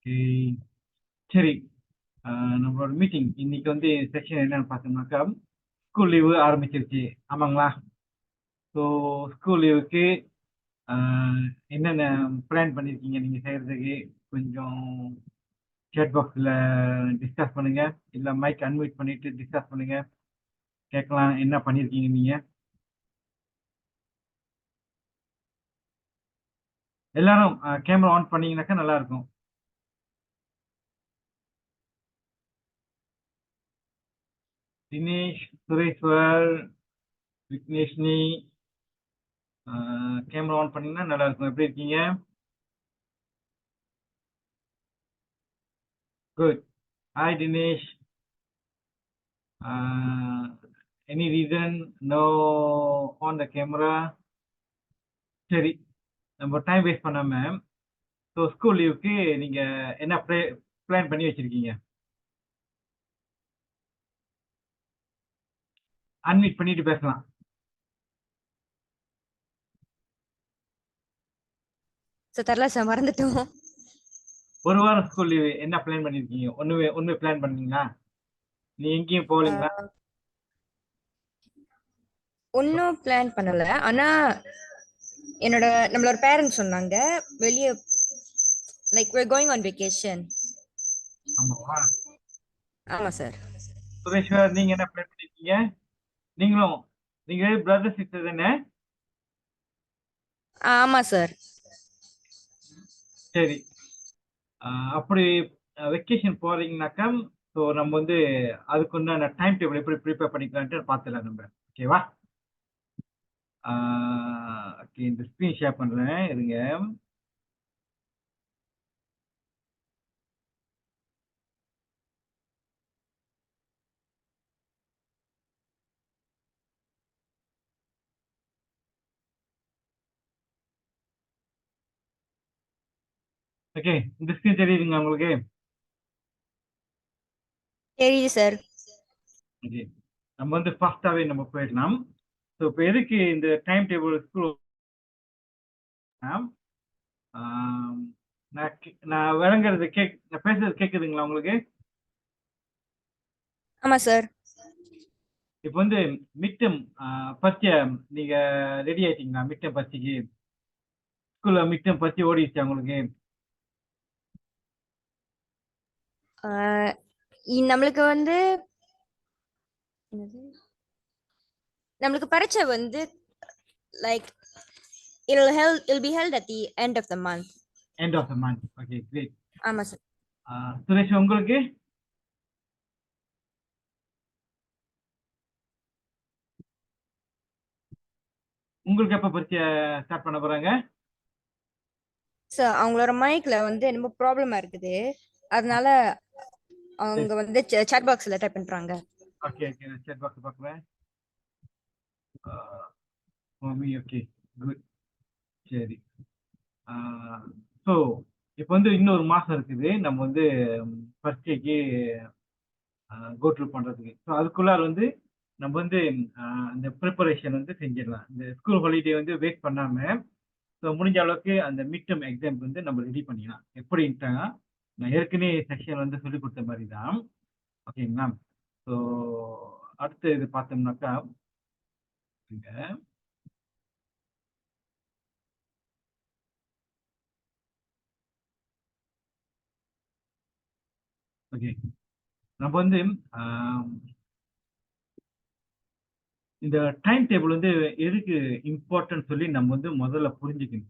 Okay. சரி. நம்மளோட meeting இன்னைக்கு வந்து செக்ஷன் என்னன்னு பார்த்தோம்னாக்கா, ஸ்கூல் லீவு ஆரம்பிச்சிருச்சு. ஆமாங்களா? ஸோ ஸ்கூல் லீவுக்கு என்னென்ன பிளான் பண்ணியிருக்கீங்க நீங்க செய்யறதுக்கு? கொஞ்சம் சேட் பாக்ஸில் டிஸ்கஸ் பண்ணுங்க. இல்லை மைக் அன்மியூட் பண்ணிட்டு டிஸ்கஸ் பண்ணுங்க. கேட்கலாம் என்ன பண்ணியிருக்கீங்க நீங்க. எல்லாரும் கேமரா ஆன் பண்ணீங்கன்னாக்கா நல்லா இருக்கும். தினேஷ், சுரேஸ்வர், விக்னேஷ்னி கேமரா ஆன் பண்ணீங்கன்னா நல்லா இருக்கும். எப்படி இருக்கீங்க? Good. Hi Dinesh. Any reason no on the camera? சரி, நம்ம டைம் வேஸ்ட் பண்ணாம ஸோ ஸ்கூல் லீவுக்கு நீங்க என்ன பிளான் பண்ணி வச்சிருக்கீங்க? அன்மியூட் பண்ணிட்டு பேசலாம். சார் தரல சார், மறந்துட்டோம். ஒரு வாரம் ஸ்கூல் லீவு என்ன பிளான் பண்ணிருக்கீங்க? ஒண்ணுமே பிளான் பண்ணீங்களா? நீ எங்கேயும் போகலீங்களா? ஒன்னும் பிளான் பண்ணல. ஆனா நம்மளோட பேரண்ட்ஸ் சொன்னாங்க வெளிய like we're going on vacation. ஆமாவா? ஆமா சார். சுரேஷ்வர் நீங்க என்ன பிளான் பண்ணிருக்கீங்க? நீங்களும் நீங்க பிரதர் சிஸ்டர் தானே? ஆமா சார். சரி. அப்படி வெக்கேஷன் போறீங்கன்னாக்கா ஸோ நம்ம வந்து அதுக்கு உண்டான டைம் டேபிள் எப்படி ப்ரிப்பேர் பண்ணிக்கலான்ட்டு பார்த்துலாம் நம்ம. ஓகேவா? ஓகே, இந்த ஸ்க்ரீன் ஷேர் பண்றேன் இருங்க. ஓகே, இந்த ஸ்க்ரீன் தெரியுதுங்களா உங்களுக்கு? தெரியுது சார். ஓகே, நம்ம வந்து ஃபாஸ்டாவே நம்ம போயிடலாம். ஸோ இப்போ எதுக்கு இந்த டைம் டேபிள் ஸ்கூல் நான் விளங்குறது நான் பேசுறது கேட்குதுங்களா உங்களுக்கு? ஆமா சார். இப்போ வந்து மிட்டம் பரீட்சை நீங்க ரெடி ஆயிட்டீங்களா? மிட்டம் பரீட்சைக்கு ஸ்கூல்ல மிட்டம் பரீட்சை ஓடிடுச்சா உங்களுக்கு? நம்மளுக்கு வந்து நம்மளுக்கு பரீட்சை வந்து like it'll be held at the end of the month. End of the month. Okay, great. ஆமா சார். சுரேஷ் உங்களுக்கு? உங்களுக்கு எப்ப பரீட்சை ஸ்டார்ட் பண்ண போறாங்க? சார் அவங்களோட மைக்ல வந்து என்னமோ ப்ராப்ளமா இருக்குது, அதனால அவங்க வந்து சாட் பாக்ஸ்ல டைப் பண்றாங்க. ஓகே ஓகே, நான் சேட் பாக்ஸ் பார்க்குறேன். Mummy okay, good. சரி. ஸோ இப்போ வந்து இன்னொரு மாசம் இருக்குது நம்ம வந்து பரீட்சைக்கு கோ த்ரூ பண்றதுக்கு. ஸோ அதுக்குள்ளார வந்து நம்ம வந்து அந்த ப்ரிப்பரேஷன் வந்து செஞ்சிடலாம். இந்த ஸ்கூல் ஹாலிடே வந்து வெயிட் பண்ணாம ஸோ முடிஞ்ச அளவுக்கு அந்த மிட் டேர்ம் எக்ஸாம் வந்து நம்ம ரெடி பண்ணிடலாம். எப்படின்ட்டாங்க நான் ஏற்கனவே செக்ஷன் வந்து சொல்லி கொடுத்த மாதிரி தான். ஓகேங்களா? ஸோ அடுத்து இது பார்த்தோம்னாக்கா இங்க ஓகே, நம்ம வந்து இந்த டைம் டேபிள் வந்து எதுக்கு இம்பார்ட்டன்ட் சொல்லி நம்ம வந்து முதல்ல புரிஞ்சுக்கணும்.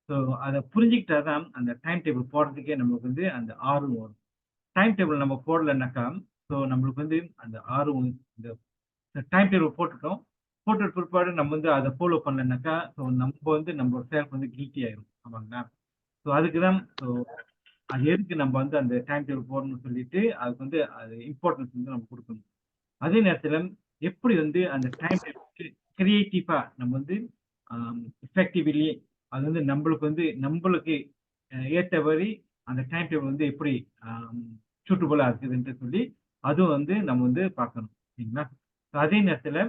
ஸோ அதை புரிஞ்சுக்கிட்டா தான் அந்த டைம் டேபிள் போடுறதுக்கே நம்மளுக்கு வந்து அந்த ஆர்வம் வரும். டைம் டேபிள் நம்ம போடலைன்னாக்கா ஸோ நம்மளுக்கு வந்து அந்த ஆர்வம் இந்த டைம் டேபிள் போட்டுட்டோம். போட்ட பிற்பாடு நம்ம வந்து அதை ஃபாலோ பண்ணலைன்னாக்கா ஸோ நம்ம வந்து நம்ம செல்ஃப் வந்து கில்ட்டி ஆயிரும். ஆமாங்களா? ஸோ அதுக்கு தான் ஸோ அது எதுக்கு நம்ம வந்து அந்த டைம் டேபிள் போடணும்னு சொல்லிட்டு அதுக்கு வந்து அது இம்பார்ட்டன்ஸ் வந்து நம்ம கொடுக்கணும். அதே நேரத்தில் எப்படி வந்து அந்த டைம் டேபிள் கிரியேட்டிவா நம்ம வந்து எஃபெக்டிவ்லி அது வந்து நம்மளுக்கு ஏற்றபடி அந்த டைம் டேபிள் வந்து எப்படி சூட்டபுளா இருக்குதுன்ட்டு சொல்லி அதுவும் வந்து நம்ம வந்து பார்க்கணும். சரிங்களா? அதே நேரத்தில்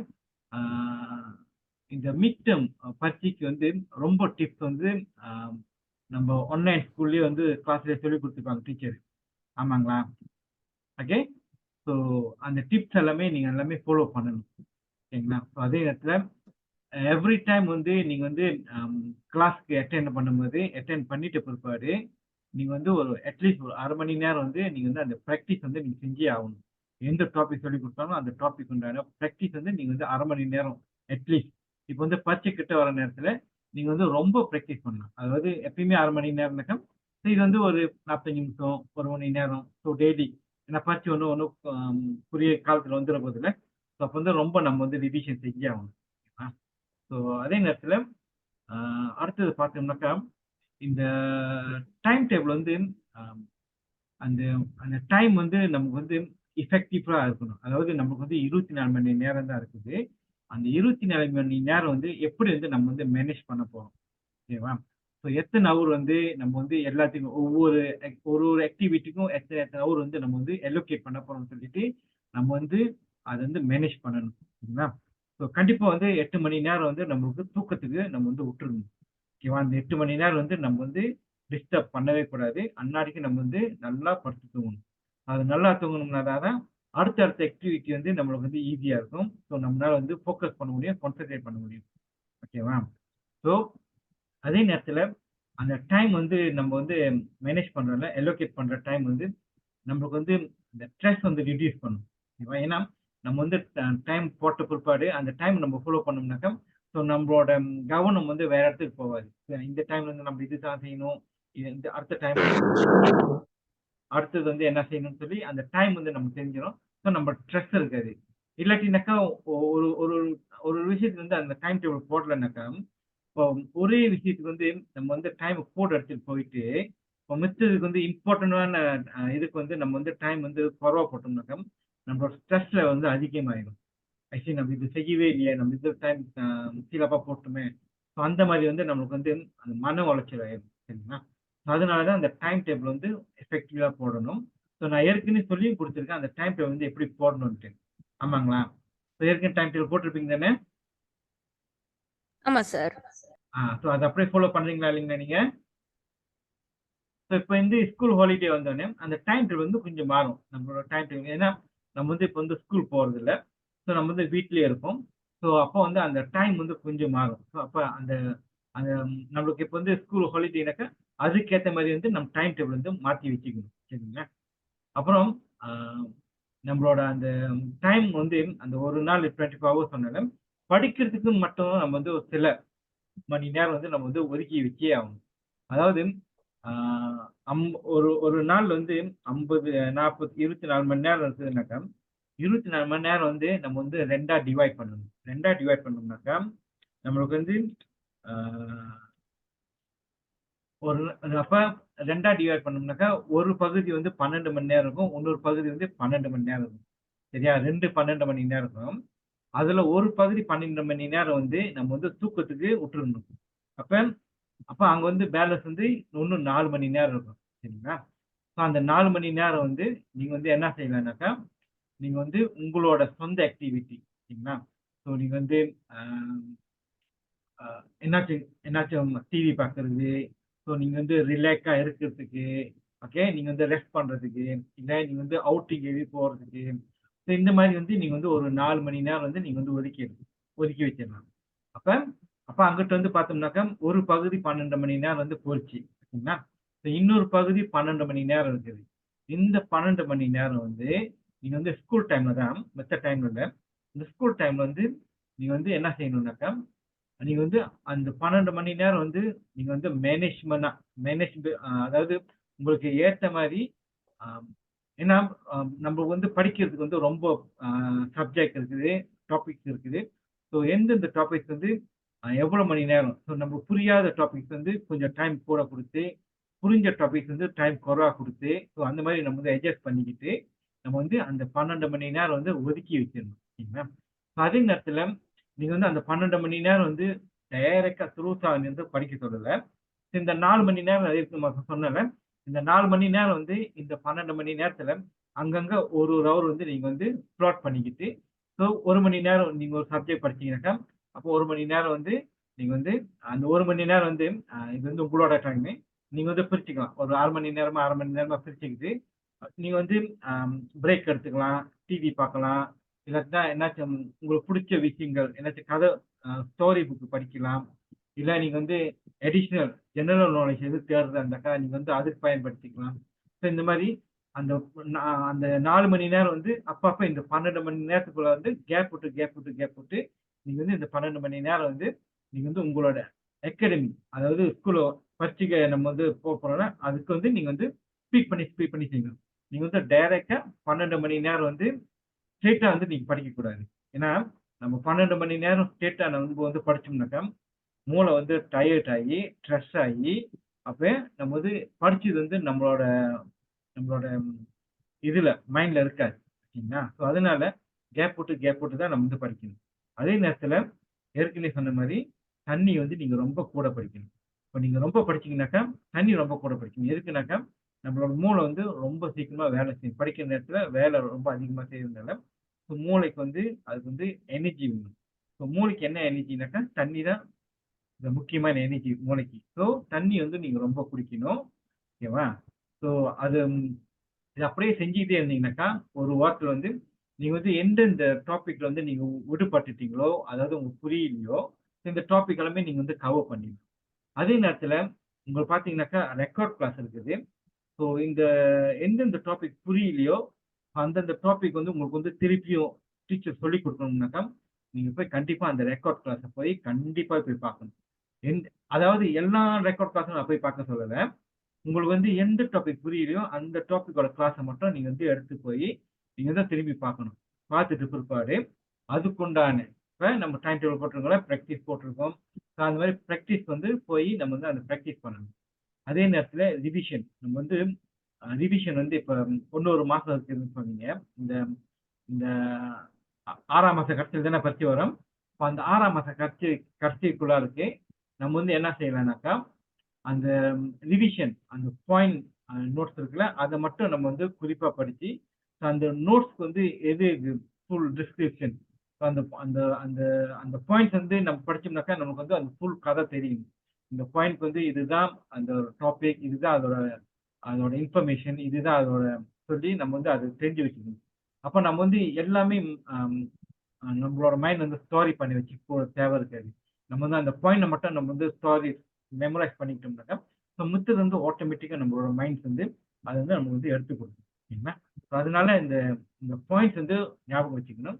இந்த மிட் டேர்ம் பரீட்சைக்கு வந்து ரொம்ப டிப்ஸ் வந்து நம்ம ஆன்லைன் ஸ்கூல்லயே வந்து கிளாஸ்ல சொல்லி கொடுத்துருப்பாங்க டீச்சர். ஆமாங்களா? ஓகே. ஸோ அந்த டிப்ஸ் எல்லாமே நீங்க எல்லாமே ஃபாலோ பண்ணணும். ஓகேங்களா? ஸோ அதே நேரத்துல எவ்ரி டைம் வந்து நீங்க வந்து கிளாஸ்க்கு அட்டெண்ட் பண்ணிட்ட பிற்பாடு, நீங்க வந்து ஒரு அட்லீஸ்ட் ஒரு 1/2 மணி நேரம் வந்து நீங்க வந்து அந்த பிராக்டிஸ் வந்து நீங்க செஞ்சே ஆகணும். எந்த டாபிக் சொல்லிக் குடுத்தாலும் அந்த டாபிக் உண்டான பிராக்டிஸ் வந்து நீங்க வந்து 1/2 மணி நேரம் அட்லீஸ்ட். இப்ப வந்து பரீட்சை கிட்ட வர நேரத்துல நீங்க வந்து ரொம்ப பிராக்டிஸ் பண்ணணும். அதாவது எப்பயுமே 1/2 மணி நேரம்னாக்கா, இது வந்து ஒரு 45 நிமிஷம், 1 மணி நேரம். So daily. ஏன்னா பரீட்சை ஒண்ணும் ஒண்ணும் குறுகிய காலத்துல வந்துற போதில்ல. ஸோ அப்ப வந்து ரொம்ப நம்ம வந்து ரிவிஷன் செஞ்சே ஆகணும். ஓகேவா? ஸோ அதே நேரத்துல அ அடுத்தது பார்த்தோம்னாக்கா, இந்த டைம் டேபிள் வந்து அ அந்த அந்த டைம் வந்து நமக்கு வந்து எஃபெக்டிவா இருக்கணும். அதாவது நமக்கு வந்து 24 மணி நேரம் தான் இருக்குது. அந்த 24 மணி நேரம் வந்து எப்படி வந்து நம்ம வந்து மேனேஜ் பண்ண போறோம். ஓகேவா? ஸோ எத்தன ஹவர் வந்து நம்ம வந்து எல்லாத்துக்கும் ஒரு ஒரு ஆக்டிவிட்டிக்கும் எத்தன எத்தன ஹவர் வந்து நம்ம வந்து அலோகேட் பண்ண போறோம்னு சொல்லிட்டு, நம்ம வந்து அத வந்து மேனேஜ் பண்ணணும். சரிங்களா? ஸோ கண்டிப்பா வந்து 8 மணி நேரம் வந்து நம்மளுக்கு தூக்கத்துக்கு நம்ம வந்து விட்டுறணும். ஓகேவா? அந்த 8 மணி நேரம் வந்து நம்ம வந்து டிஸ்டர்ப் பண்ணவே கூடாது. அந்நாளைக்கு நம்ம வந்து நல்லா படுத்து தூங்கணும். அது நல்லா தூங்கணும்னா தான் அடுத்த ஆக்டிவிட்டி வந்து நம்மளுக்கு வந்து ஈஸியா இருக்கும். ஸோ நம்மளால வந்து ஃபோக்கஸ் பண்ண முடியும், கான்சன்ட்ரேட் பண்ண முடியும். ஓகேவா? ஸோ அதே நேரத்துல அந்த டைம் வந்து நம்ம வந்து மேனேஜ் பண்றோம்ல, அலோகேட் பண்ற டைம் வந்து நம்மளுக்கு வந்து இந்த ஸ்ட்ரெஸ் வந்து ரெடியூஸ் பண்ணும். ஓகேவா? ஏன்னா, நம்ம வந்து டைம் போட்ட பிற்பாடு அந்த டைம் நம்ம ஃபாலோ பண்ணோம்னாக்கா, ஸோ நம்மளோட கவனம் வந்து வேற இடத்துக்கு போவாது. இந்த டைம்ல வந்து நம்ம இதுதான் செய்யணும். இந்த அடுத்த டைம் அடுத்தது வந்து என்ன செய்யணும்னு சொல்லி அந்த டைம் வந்து நமக்கு தெரிஞ்சிரும். ஸோ நம்ம ஸ்ட்ரெஸ் இருக்காது. இல்லாட்டினாக்கா ஒரு ஒரு ஒரு விஷயத்துக்கு வந்து அந்த டைம் டேபிள் போடலனாக்கா, இப்போ ஒரே விஷயத்துக்கு வந்து நம்ம வந்து டைம் கோட் எடுத்துட்டு போயிட்டு, இப்போ மிச்சதுக்கு வந்து இம்பார்ட்டன்டான இதுக்கு வந்து நம்ம வந்து டைம் வந்து குறைவா போட்டோம்னாக்கா, நம்மளோட ஸ்ட்ரெஸ் லெவல் வந்து அதிகமாயிடும். ஆக்சுவலி நம்ம இது செய்யவே இல்லையே, நம்ம இது டைம் சீலப்பா போட்டோமே. ஸோ அந்த மாரி வந்து நம்மளுக்கு வந்து அந்த மன உளைச்சல் ஆயிரும். சரிங்களா? அதனால தான் அந்த டைம் டேபிள் வந்து எஃபெக்டிவா போடணும். ஸோ நான் ஏற்கனவே சொல்லியும் குடுத்துருக்கேன். அந்த டைம் டேபிள் வந்து எப்படி போடணுன்ட்டு. ஆமாங்களா? இப்ப ஏற்கனவே டைம் டேபிள் போட்டிருப்பீங்க தானே? ஆமா சார். ஸோ அத அப்படியே ஃபாலோ பண்றீங்களா இல்லைங்களா நீங்க? ஸோ இப்ப வந்து ஸ்கூல் ஹாலிடே வந்தோனே, அந்த டைம் டேபிள் வந்து கொஞ்சம் மாறும். நம்மளோட டைம் டேபிள். ஏன்னா, நம்ம வந்து இப்ப வந்து ஸ்கூல் போறதில்ல. ஸோ நம்ம வந்து வீட்லயே இருப்போம். ஸோ அப்போ வந்து அந்த டைம் வந்து கொஞ்சம் மாறும். ஸோ அப்ப அந்த அந்த நம்மளுக்கு இப்ப வந்து ஸ்கூல் ஹாலிடேனாக்கா, அதுக்கேத்த மாரி வந்து நம்ம டைம் டேபிள் வந்து மாத்தி வச்சுக்கணும். சரிங்களா? அப்புறம் அ நம்மளோட அந்த டைம் வந்து அந்த ஒரு நாள் 24 ஹவர்ஸ் சொன்னேன்ல, படிக்கிறதுக்கு மட்டும் நம்ம வந்து ஒரு சில மணி நேரம் வந்து நம்ம வந்து ஒதுக்கி வச்சே ஆகணும். அதாவது ஆ அம் ஒரு ஒரு நாள் வந்து 50, 40, 24 மணி நேரம் இருக்குதுனாக்கா, 24 மணி நேரம் வந்து நம்ம வந்து 2ஆ டிவைட் பண்ணணும். 2ஆ டிவைட் பண்ணோம்னாக்கா, நம்மளுக்கு வந்து ஆ ஒரு அப்ப 2ஆ டிவைட் பண்ணோம்னாக்கா, ஒரு பகுதி வந்து 12 மணி நேரம் இருக்கும். இன்னொரு பகுதி வந்து 12 மணி நேரம் இருக்கும். சரியா? 2 12 மணி நேரம் இருக்கும். அதுல ஒரு பகுதி 12 மணி நேரம் வந்து நம்ம வந்து தூக்கத்துக்கு விட்டுறணும். அப்ப அப்ப அங்க வந்து பேலன்ஸ் வந்து இன்னும் 4 மணி நேரம் இருக்கும். சரிங்களா? ஸோ அந்த 4 மணி நேரம் வந்து நீங்க வந்து என்ன செய்யலாம்னாக்கா, நீங்க வந்து உங்களோட சொந்த ஆக்டிவிட்டி சரிங்களா? ஸோ நீங்க வந்து அ அ என்னாச்சும் என்னாச்சும் டிவி பார்க்கறது, ஸோ நீங்க வந்து ரிலாக்ஸா இருக்கிறதுக்கு, ஓகே. நீங்க வந்து ரெஸ்ட் பண்றதுக்கு, இல்ல நீங்க வந்து அவுட்டிங் எங்கயும் போறதுக்கு, ஸோ இந்த மாரி வந்து நீங்க வந்து ஒரு 4 மணி நேரம் வந்து நீங்க வந்து ஒதுக்கி வச்சிடலாம். அப்ப அப்ப அங்கிட்டு வந்து பார்த்தோம்னாக்கா, ஒரு பகுதி 12 மணி நேரம் வந்து போச்சு. சரிங்களா? இப்ப இன்னொரு பகுதி 12 மணி நேரம் இருக்குது. இந்த 12 மணி நேரம் வந்து, நீங்க வந்து ஸ்கூல் டைம்ல தான், மத்த டைம்ல இல்ல. இந்த ஸ்கூல் டைம்ல வந்து, நீங்க வந்து என்ன செய்யணும்னாக்கா, நீங்க வந்து அந்த 12 மணி நேரம் வந்து, நீங்க வந்து மேனேஜ்மென்ட்டா அதாவது உங்களுக்கு ஏத்த மாரி, அ ஏன்னா, நம்ம வந்து படிக்கிறதுக்கு வந்து ரொம்ப அ சப்ஜெக்ட் இருக்குது, டாபிக்ஸ் இருக்குது. ஸோ எந்தெந்த டாபிக்ஸ் வந்து எவ்வளோ மணி நேரம். ஸோ நம்ம புரியாத டாபிக்ஸ் வந்து கொஞ்சம் டைம் கூட குடுத்து, புரிஞ்ச டாபிக்ஸ் வந்து டைம் குறைவா குடுத்து, ஸோ அந்த மாரி நம்ம வந்து அட்ஜஸ்ட் பண்ணிக்கிட்டு, நம்ம வந்து அந்த 12 மணி நேரம் வந்து ஒதுக்கி வச்சிரணும். சரிங்களா? அதே நேரத்தில நீங்க வந்து அந்த 12 மணி நேரம் வந்து டைரக்ட்டா த்ரூஸா வந்து படிக்க சொல்லல. இந்த 4 மணி நேரம் இருக்கு சொன்னேன்ல. இந்த 4 மணி நேரம் வந்து இந்த 12 மணி நேரத்தில அங்கங்க ஒரு ஹவர் வந்து நீங்க வந்து ஸ்லாட் பண்ணிக்கிட்டு, ஸோ 1 மணி நேரம் நீங்க ஒரு சப்ஜெக்ட் படிச்சீங்கன்னாக்கா, அப்போ 1 மணி நேரம் வந்து நீங்க வந்து அந்த 1 மணி நேரம் வந்து இது வந்து உங்களோட டைமு. நீங்க வந்து பிரிச்சுக்கலாம். ஒரு 1/2 மணி நேரமா, 1/2 மணி நேரமா பிரிச்சுக்கிட்டு, நீங்க வந்து பிரேக் எடுத்துக்கலாம், டிவி பார்க்கலாம். இல்லாட்டினா என்னாச்சும் உங்களுக்கு புடிச்ச விஷயங்கள், என்னாச்சும் கதை ஸ்டோரி புக் படிக்கலாம். இல்ல நீங்க வந்து அடிஷனல் ஜெனரல் நாலேட்ஜ் எது தேடுறதா இருந்தாக்கா, நீங்க வந்து அதுக்கு பயன்படுத்திக்கலாம். ஸோ இந்த மாரி அந்த அந்த 4 மணி நேரம் வந்து அப்பப்ப இந்த 12 மணி நேரத்துக்குள்ள வந்து கேப் விட்டு நீங்க வந்து இந்த 12 மணி நேரம் வந்து நீங்க வந்து உங்களோட அகாடமி அதாவது ஸ்கூல்ல பரீட்சைக்கு நம்ம வந்து போறோம்னா, அதுக்கு வந்து நீங்க வந்து ஸ்பீட் பண்ணி செய்யணும். நீங்க வந்து டைரக்ட்டா 12 மணி நேரம் வந்து ஸ்ட்ரெய்ட்டா வந்து நீங்க படிக்கக்கூடாது. ஏன்னா, நம்ம 12 மணி நேரம் ஸ்ட்ரெய்ட்டா நம்ம வந்து படிச்சோம்னாக்கா, மூளை வந்து டயர்ட் ஆகி, ஸ்ட்ரெஸ் ஆகி, அப்ப நம்ம வந்து படிச்சது வந்து நம்மளோட நம்மளோட இதுல மைண்ட்ல இருக்காது. சரிங்களா? ஸோ அதனால கேப் விட்டு தான் நம்ம வந்து படிக்கணும். அதே நேரத்துல ஏற்கனவே சொன்ன மாரி, தண்ணி வந்து நீங்க ரொம்ப கூட படிக்கணும். இப்ப நீங்க ரொம்ப படிச்சீங்கன்னாக்கா, தண்ணி ரொம்ப கூட படிக்கணும். எதுக்குனாக்கா, நம்மளோட மூளை வந்து ரொம்ப சீக்கிரமா வேலை செய்யும். படிக்கிற நேரத்துல வேலை ரொம்ப அதிகமா செய்றதுனால, மூளைக்கு வந்து அதுக்கு வந்து எனர்ஜி வேணும். மூளைக்கு என்ன எனர்ஜினாக்கா, தண்ணி தான் இந்த முக்கியமான எனர்ஜி மூளைக்கு. தண்ணி வந்து நீங்க ரொம்ப குடிக்கணும். ஓகேவா? ஸோ அது இத அப்படியே செஞ்சுக்கிட்டே இருந்தீங்கன்னாக்கா, ஒரு வாரத்துல வந்து நீங்க வந்து எந்தெந்த டாபிக்ல வந்து நீங்க விடுபட்டுட்டீங்களோ, அதாவது உங்களுக்கு புரியலையோ, இந்த டாபிக் எல்லாமே நீங்க வந்து கவர் பண்ணிடணும். அதே நேரத்துல உங்களுக்கு பார்த்தீங்கன்னாக்கா, ரெக்கார்ட் கிளாஸ் இருக்குது. இந்த எந்தெந்த டாபிக் புரியலையோ, அந்தந்த டாபிக் வந்து உங்களுக்கு வந்து திருப்பியும் டீச்சர் சொல்லிக் குடுக்கணும்னாக்கா, நீங்க போய் கண்டிப்பா அந்த ரெக்கார்ட் கிளாஸ போய் கண்டிப்பா போய் பார்க்கணும். எந்த அதாவது எல்லா ரெக்கார்ட் கிளாஸும் நான் போய் பார்க்க சொல்லல. உங்களுக்கு வந்து எந்த டாபிக் புரியலையோ, அந்த டாபிக்கோட கிளாஸ மட்டும் நீங்க வந்து எடுத்து போயி, நீங்க தான் திரும்பி பார்க்கணும். பார்த்துட்டு பிற்பாடு, அதுக்குண்டான இப்ப நம்ம டைம் டேபிள் போட்டிருக்கோம்ல, பிராக்டிஸ் போட்டிருக்கோம். அந்த மாரி பிராக்டிஸ் வந்து போயி நம்ம வந்து அந்த பிராக்டிஸ் பண்ணணும். அதே நேரத்துல ரிவிஷன். நம்ம வந்து ரிவிஷன் வந்து இப்ப 1 மாசம் இருக்குதுன்னு சொன்னீங்க. இந்த இந்த 6ஆம் மாச கடைசில தானே பரீட்சை வரும். அப்ப அந்த 6ஆம் மாச கடைசிக்குள்ளாறக்கு நம்ம வந்து என்ன செய்யலாம்னாக்கா, அந்த ரிவிஷன் அந்த பாயிண்ட் நோட்ஸ் இருக்குல்ல, அத மட்டும் நம்ம வந்து குறிப்பா படிச்சு, அந்த நோட்ஸ்க்கு வந்து எது எது ஃபுல் டிஸ்கிரிப்ஷன் அந்த அந்த அந்த அந்த பாயிண்ட்ஸ் வந்து நம்ம படிச்சோம்னாக்கா, நமக்கு வந்து அந்த ஃபுல் கதை தெரியும். இந்த பாயிண்ட் வந்து இதுதான் அந்த டாபிக், இதுதான் அதோட அதோட இன்ஃபர்மேஷன், இதுதான் அதோட சொல்லி நம்ம வந்து அத தெரிஞ்சு வச்சுக்கணும். அப்ப நம்ம வந்து எல்லாமே அம் நம்மளோட மைண்ட் வந்து ஸ்டோரி பண்ணி வச்சுக்க தேவை இருக்காது. நம்ம வந்து அந்த பாயிண்ட்ட மட்டும் நம்ம வந்து ஸ்டோரி மெமரைஸ் பண்ணிக்கிட்டோம்னாக்கா, மித்தது வந்து ஆட்டோமேட்டிக்கா நம்மளோட மைண்ட்ஸ் வந்து அத வந்து நமக்கு வந்து எடுத்துக் குடுக்கும். சரிங்களா? அதனால இந்த இந்த பாயிண்ட்ஸ் வந்து ஞாபகம் வச்சுக்கணும்.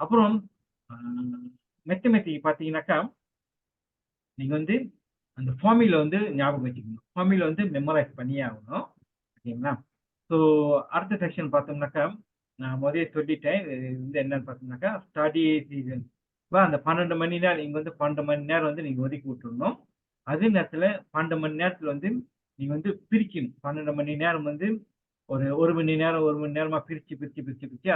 அப்புறம் அ மேத்தமேட்டிக் பார்த்தீங்கன்னாக்கா, நீங்க வந்து அந்த ஃபார்முலா வந்து ஞாபகம் வச்சுக்கணும். ஃபார்முலா வந்து மெமரைஸ் பண்ணியே ஆகணும். ஓகேங்களா? ஸோ அடுத்த செக்ஷன் பார்த்தோம்னாக்கா, நான் முதலே சொல்லிட்டேன். இது வந்து என்னன்னு பார்த்தோம்னாக்கா, ஸ்டடி சீசன். அந்த 12 மணி நேரம் நீங்க வந்து 12 மணி நேரம் வந்து நீங்க ஒதுக்கி விட்டுறணும். அதே நேரத்தில 12 மணி நேரத்தில வந்து நீங்க வந்து பிரிக்கணும். 12 மணி நேரம் வந்து ஒரு 1 மணி நேரம், 1 மணி நேரமா பிரிச்சு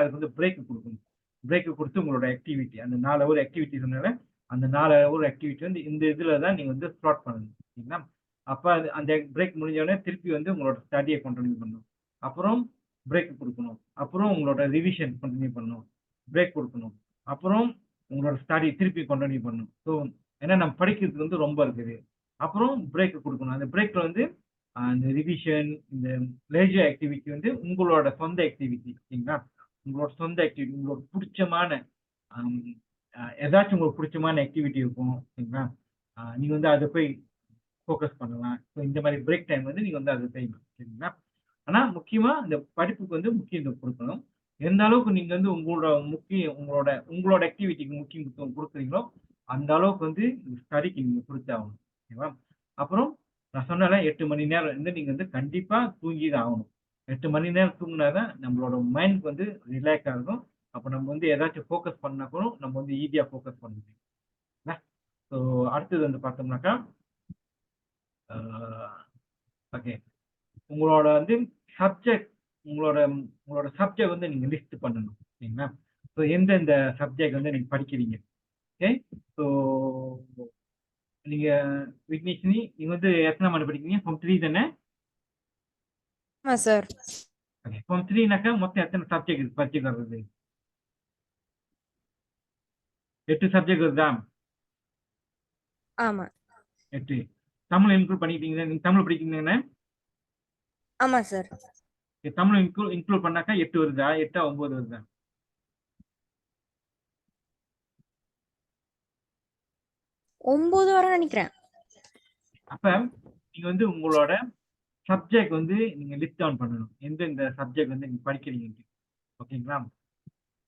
அதுக்கு வந்து பிரேக் குடுக்கணும். பிரேக் குடுத்து உங்களோட ஆக்டிவிட்டி அந்த 4 ஹவர் ஆக்டிவிட்டி சொன்னேன்ல, அந்த 4 ஹவர் ஆக்டிவிட்டி வந்து இந்த இதுல தான் நீங்க வந்து ஸ்லாட் பண்ணணும். சரிங்களா? அப்ப அந்த பிரேக் முடிஞ்ச உடனே திருப்பி வந்து உங்களோட ஸ்டடிய கன்டின்யூ பண்ணணும். அப்புறம் பிரேக் குடுக்கணும். அப்புறம் உங்களோட ரிவிஷன் கன்டின்யூ பண்ணணும். பிரேக் குடுக்கணும். அப்புறம் உங்களோட ஸ்டடி திருப்பி கன்டின்யூ பண்ணணும். ஏன்னா நம்ம படிக்கிறதுக்கு வந்து ரொம்ப இருக்குது. அப்புறம் பிரேக் குடுக்கணும். அந்த பிரேக்ல வந்து அந்த ரிவிஷன், இந்த லேஜர் ஆக்டிவிட்டி வந்து உங்களோட சொந்த ஆக்டிவிட்டி. சரிங்களா? உங்களோட சொந்த ஆக்டிவிட்டி, உங்களுக்கு புடிச்சமான அம் ஏதாச்சும் உங்களுக்கு புடிச்சமான ஆக்டிவிட்டி இருக்கும். சரிங்களா? நீங்க வந்து அத போய் ஃபோக்கஸ் பண்ணலாம். இந்த மாரி பிரேக் டைம் வந்து நீங்க வந்து அத செய்யணும். சரிங்களா? ஆனா முக்கியமா இந்த படிப்புக்கு வந்து முக்கியத்துவம் குடுக்கணும். எந்த அளவுக்கு நீங்க வந்து உங்களோட உங்களோட ஆக்டிவிட்டிக்கு முக்கியத்துவம் குடுக்குறீங்களோ, அந்த அளவுக்கு வந்து ஸ்டடிக்கு நீங்க குடுத்தாகணும். ஓகேவா? அப்புறம் நான் சொன்னேன்ல 8 மணி நேரம் வந்து நீங்க வந்து கண்டிப்பா தூங்கி தான் ஆகணும். 8 மணி நேரம் தூங்குனா தான் நம்மளோட மைண்ட் வந்து ரிலாக்ஸா இருக்கும். அப்ப நம்ம வந்து ஏதாச்சும் ஃபோக்கஸ் பண்ணா கூட நம்ம வந்து ஈஸியா ஃபோக்கஸ் பண்ண முடியும். என்ன? ஸோ அடுத்தது வந்து பார்த்தோம்னாக்கா, ஆ ஓகே. உங்களோட வந்து சப்ஜெக்ட் உங்களோட உங்களோட சப்ஜெக்ட் வந்து நீங்க லிஸ்ட் பண்ணணும். சரிங்களா? எந்தெந்த சப்ஜெக்ட் வந்து நீங்க படிக்கிறீங்க. ஓகே. ஸோ நீங்க விக்னேஷினி, நீங்க வந்து எத்தனாம் ஆண்டு படிக்கிறீங்க? ஃபார்ம் 3 தானே? ஆமா சார். ஓகே. ஃபார்ம் 3னாக்கா மொத்தம் எத்தன சப்ஜெக்ட் படிச்சுட்டு வர்றது? 8 சப்ஜெக்ட் வருதா? ஆமா. 8. தமிழ் இன்க்ளூட் பண்ணிக்கிட்டீங்க. நீங்க தமிழ் படிக்கிறீங்கன்னு ஆமா சார். தமிழ் இன்க்ளூட் பண்ணாக்கா 8 வருதா? 8 9 வருதா? 9 வர நினைக்கிறேன். அப்ப நீங்க வந்து உங்களோட சப்ஜெக்ட் வந்து நீங்க லிஸ்ட் டவுன் பண்ணணும். எந்தெந்த சப்ஜெக்ட் வந்து நீங்க படிக்கிறீங்கன்ட்டு. ஓகேங்களா?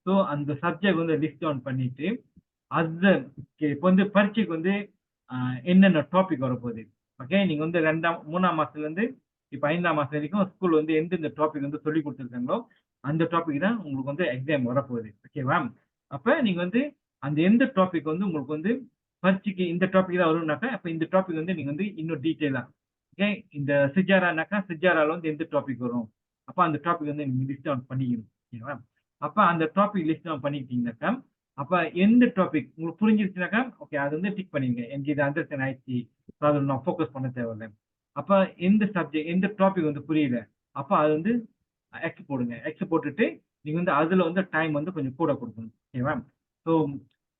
ஸோ அந்த சப்ஜெக்ட் வந்து லிஸ்ட் டவுன் பண்ணிட்டு, அது இப்போ வந்து பரீட்சைக்கு வந்து என்னென்ன டாபிக் வரப்போகுது. ஓகே. நீங்க வந்து 2ஆம் 3ஆம் மாசத்துலேருந்து இப்போ 5ஆம் மாசம் வரைக்கும் ஸ்கூல் வந்து எந்தெந்த டாபிக் வந்து சொல்லிக் கொடுத்துருக்காங்களோ, அந்த டாபிக் தான் உங்களுக்கு வந்து எக்ஸாம் வரப்போகுது. ஓகேவா? அப்ப நீங்க வந்து அந்த எந்த டாபிக் வந்து உங்களுக்கு வந்து பரீட்சைக்கு இந்த டாபிக் தான் வரும்னாக்கா, அப்ப இந்த டாபிக் வந்து நீங்க வந்து இன்னும் டீட்டெயிலா ஓகே. இந்த சிஜாரானாக்கா, சிஜாரால வந்து எந்த டாபிக் வரும்? அப்ப அந்த டாபிக் வந்து நீங்க லிஸ்ட் டவுன் பண்ணிக்கணும். ஓகேவா? அப்ப அந்த டாபிக் லிஸ்ட் டவுன் பண்ணிக்கிட்டீங்கன்னாக்கா, அப்ப எந்த டாபிக் உங்களுக்கு புரிஞ்சிருச்சுனாக்கா, ஓகே அது வந்து டிக் பண்ணிருங்க. எனக்கு இது அண்டர்ஸ்டாண்ட் ஆயிடுச்சு. ஸோ அதுல நான் ஃபோக்கஸ் பண்ண தேவையில்ல. அப்ப எந்த சப்ஜெக்ட் எந்த டாபிக் வந்து புரியல. அப்ப அது வந்து எக்ஸ் போடுங்க. எக்ஸ் போட்டுட்டு நீங்க வந்து அதுல வந்து டைம் வந்து கொஞ்சம் கூட குடுக்கணும். ஓகேவா? ஸோ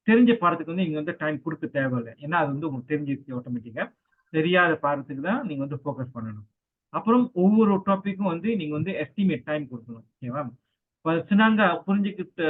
தெரிஞ்ச பாடத்துக்கு வந்து நீங்க வந்து டைம் குடுக்க தேவையில்ல. ஏன்னா அது வந்து உங்களுக்கு தெரிஞ்சிருச்சு ஆட்டோமேட்டிக்கா. தெரியாத பாடத்துக்கு தான் நீங்க வந்து ஃபோக்கஸ் பண்ணணும். அப்புறம் ஒவ்வொரு டாபிக்கும் வந்து நீங்க வந்து எஸ்டிமேட் டைம் குடுக்கணும். ஓகேவா? இப்ப சினாங்கா புரிஞ்சுக்கிட்ட